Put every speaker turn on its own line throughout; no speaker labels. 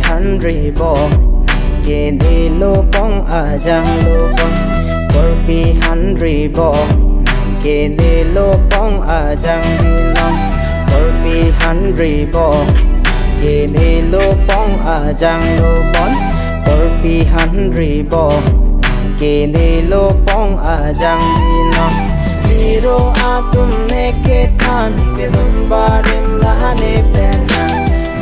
han ri bo ke ni lo pong a jang lo pong korpi han ri bo ke ni lo pong a jang bi long korpi han ri bo ke ni lo pong a jang lo bon korpi han ri bo ke ni lo pong a jang bi long hero atum ne ke than ke dum barim lahane pena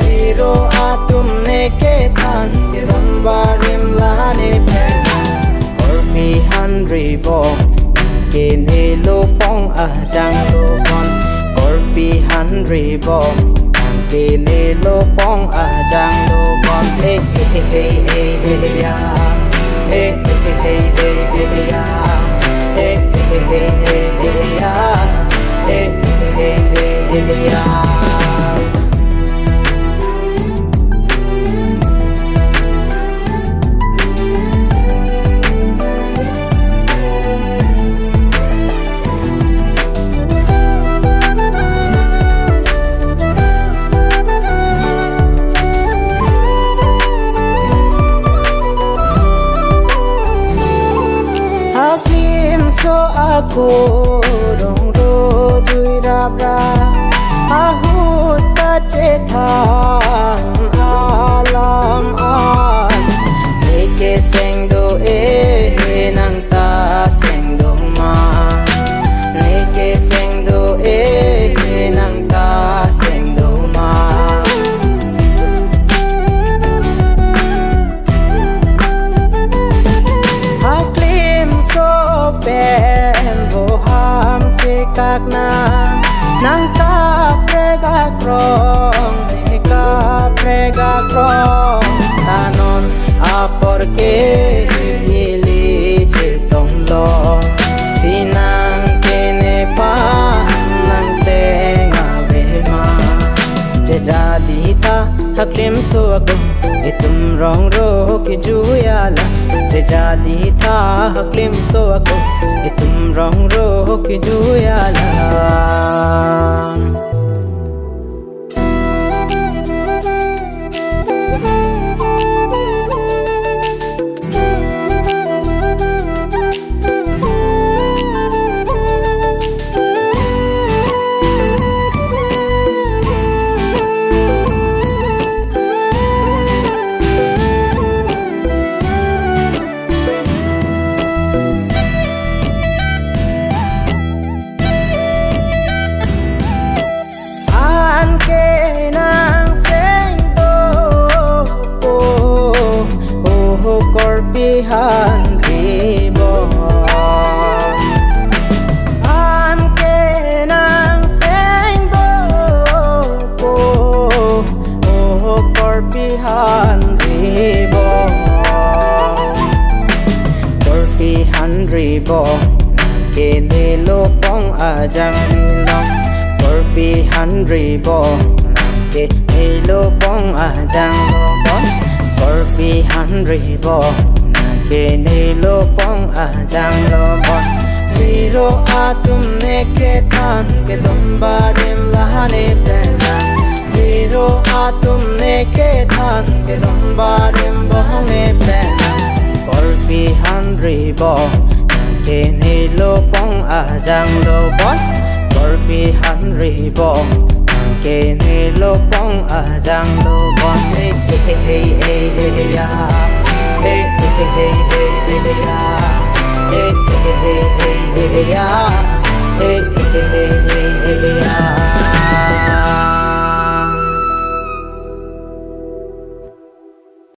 hero atum ne ke than ke dum barim lahane pena korpi han ri bo ke ni lo pong a jang lo bon korpi han ri bo ke ni lo pong a jang lo bon hey hey hey hey hey ya hey hey hey hey hey ya hey hey hey hey hey ya hey hey hey hey ya so aku dong do dui rabra ahut ka cethan alam an nike seng do nang ta seng do ma nike seng do nang ta seng do ma so pen vô ham che các nang ta prega krong ka prega krong ta non a porque ili che tong lo sinang kene pa nang se nga ve ma che jadi ta haklim so ako itum rong ro ki juyala che jadi tha haklim so ako itum rong ro ki juyala han ri bo an ke nang seng do po oh korpi han ri bo korpi han ri bo ke ni lo pong a jang bi long korpi han ri bo ke ni lo pong a jang lo bon korpi han ri bo ke ni lo pong a jang lo bon hero atum ne ke than ke dum barim lahane pena hero atum ne ke than ke dum barim bohne pena korpi han ri bo ke ni lo pong a jang lo bon korpi han ri bo ke ni lo pong a jang lo bon hey hey hey hey ya hey hey hey hey hey ya